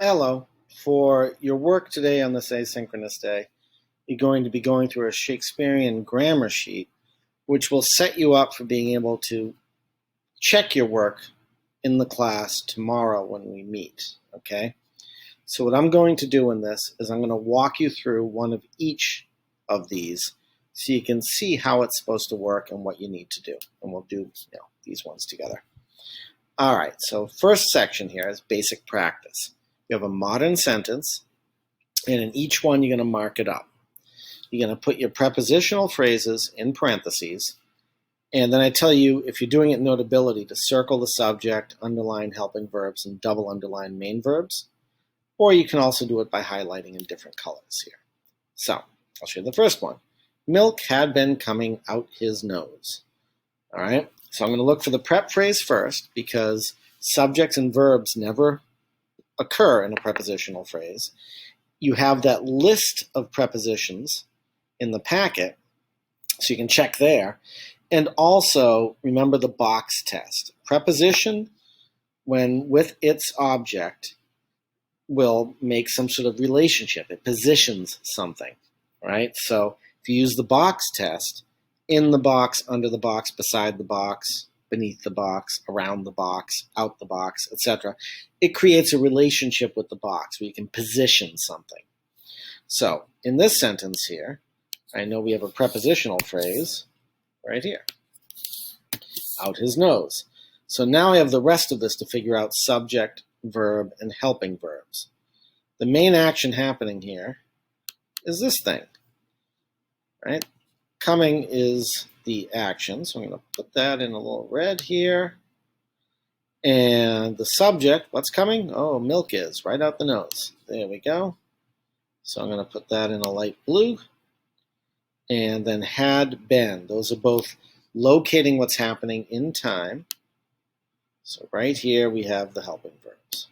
Hello. For your work today on this asynchronous day, you're going to be going through a Shakespearean grammar sheet, which will set you up for being able to check your work in the class tomorrow when we meet. Okay? So what I'm going to do in this is I'm going to walk you through one of each of these so you can see how it's supposed to work and what you need to do. And we'll do these ones together. All right, so first section here is basic practice. You have a modern sentence, and in each one you're going to mark it up. You're going to put your prepositional phrases in parentheses, and then I tell you, if you're doing it in Notability, to circle the subject, underline helping verbs, and double underline main verbs. Or you can also do it by highlighting in different colors here. So, I'll show you the first one. Milk had been coming out his nose. All right, so I'm going to look for the prep phrase first because subjects and verbs never occur in a prepositional phrase. You have that list of prepositions in the packet, so you can check there. And also, remember the box test. Preposition, when with its object, will make some sort of relationship. It positions something, right? So if you use the box test, in the box, under the box, beside the box, beneath the box, around the box, out the box, etc., it creates a relationship with the box where you can position something. So in this sentence here, I know we have a prepositional phrase right here, out his nose. So now I have the rest of this to figure out subject, verb, and helping verbs. The main action happening here is this thing, right? Coming is the action, so I'm going to put that in a little red here. And the subject, what's coming? Oh, milk is, right out the nose. There we go. So I'm going to put that in a light blue. And then had been. Those are both locating what's happening in time. So right here we have the helping verbs.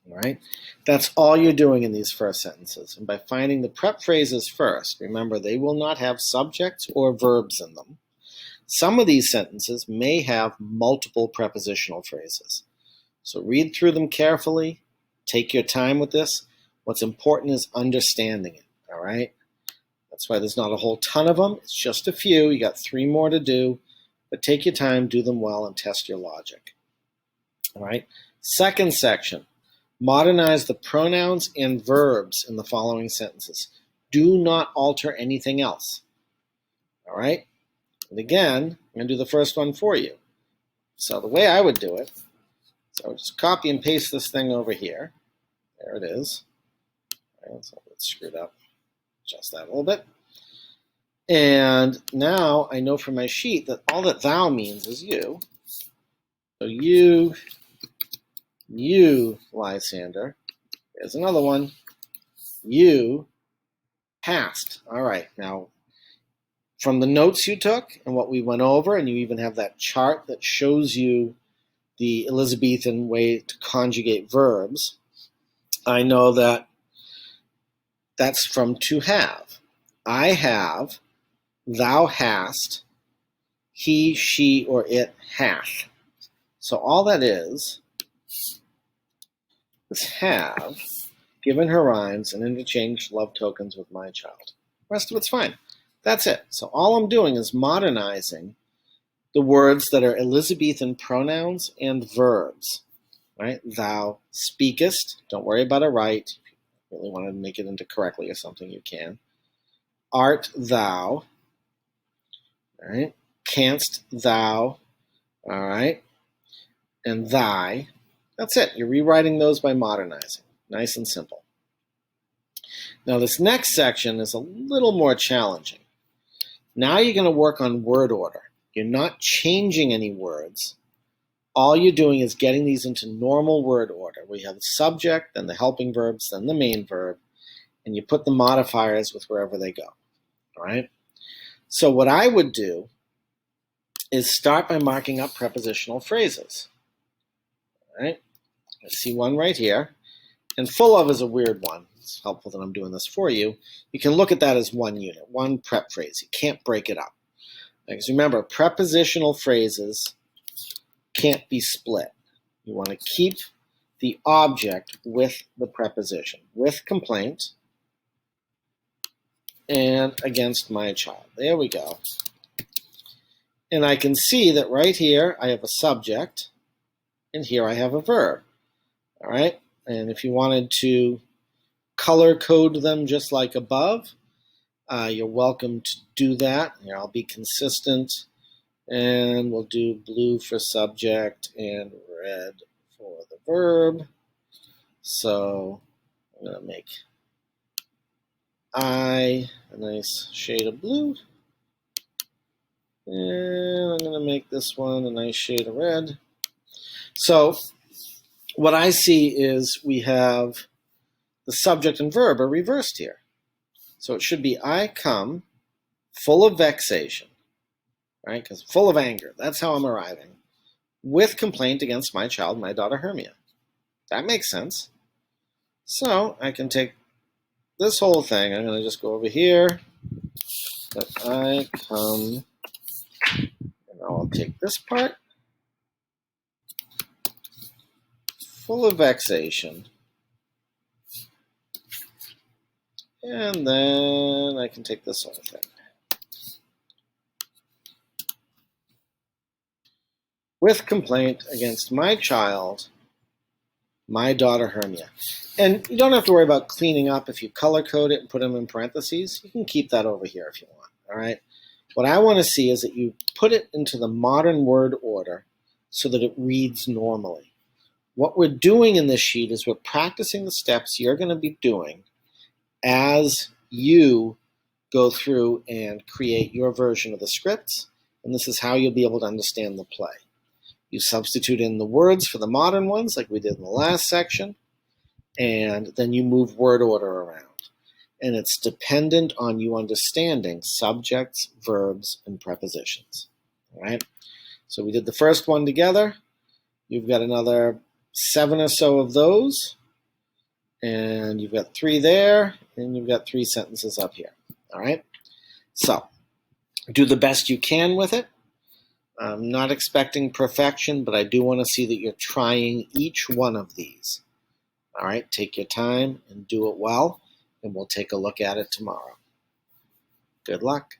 All right? That's all you're doing in these first sentences. And by finding the prep phrases first, remember they will not have subjects or verbs in them. Some of these sentences may have multiple prepositional phrases. So read through them carefully. Take your time with this. What's important is understanding it. All right? That's why there's not a whole ton of them. It's just a few. You got 3 more to do. But take your time, do them well, and test your logic. All right? Second section. Modernize the pronouns and verbs in the following sentences. Do not alter anything else. All right? And again, I'm going to do the first one for you. So the way I would do it, so just copy and paste this thing over here. There it is. All right, so it's screwed up. Adjust that a little bit. And now I know from my sheet that all that thou means is you. So you, Lysander. There's another one. You passed. All right. Now, from the notes you took and what we went over, and you even have that chart that shows you the Elizabethan way to conjugate verbs, I know that that's from to have. I have, thou hast, he, she, or it hath. So all that is have, given her rhymes, and interchanged love tokens with my child. The rest of it's fine. That's it. So all I'm doing is modernizing the words that are Elizabethan pronouns and verbs. Right? Thou speakest. Don't worry about a right. If you really want to make it into correctly or something, you can. Art thou. All right? Canst thou. All right? And thy. That's it. You're rewriting those by modernizing. Nice and simple. Now this next section is a little more challenging. Now you're going to work on word order. You're not changing any words. All you're doing is getting these into normal word order. We have the subject, then the helping verbs, then the main verb, and you put the modifiers with wherever they go. All right? So what I would do is start by marking up prepositional phrases. All right? I see one right here. And full of is a weird one. It's helpful that I'm doing this for you. You can look at that as one unit, one prep phrase. You can't break it up. Because remember, prepositional phrases can't be split. You want to keep the object with the preposition, with complaint, and against my child. There we go. And I can see that right here I have a subject, and here I have a verb. All right? And if you wanted to color code them just like above, you're welcome to do that. Here, I'll be consistent, and we'll do blue for subject and red for the verb. So I'm going to make I a nice shade of blue, and I'm going to make this one a nice shade of red. So what I see is we have the subject and verb are reversed here. So it should be I come full of vexation, right? Because full of anger. That's how I'm arriving. With complaint against my child, my daughter Hermia. That makes sense. So I can take this whole thing. I'm going to just go over here. That I come, and I'll take this part. Full of vexation. And then I can take this whole thing. With complaint against my child, my daughter Hermia. And you don't have to worry about cleaning up if you color code it and put them in parentheses. You can keep that over here if you want, all right? What I want to see is that you put it into the modern word order so that it reads normally. What we're doing in this sheet is we're practicing the steps you're going to be doing as you go through and create your version of the scripts, and this is how you'll be able to understand the play. You substitute in the words for the modern ones like we did in the last section, and then you move word order around. And it's dependent on you understanding subjects, verbs, and prepositions. All right? So we did the first one together. You've got another 7 or so of those. And you've got 3 there, and you've got 3 sentences up here. All right? So do the best you can with it. I'm not expecting perfection, but I do want to see that you're trying each one of these. All right? Take your time and do it well, and we'll take a look at it tomorrow. Good luck.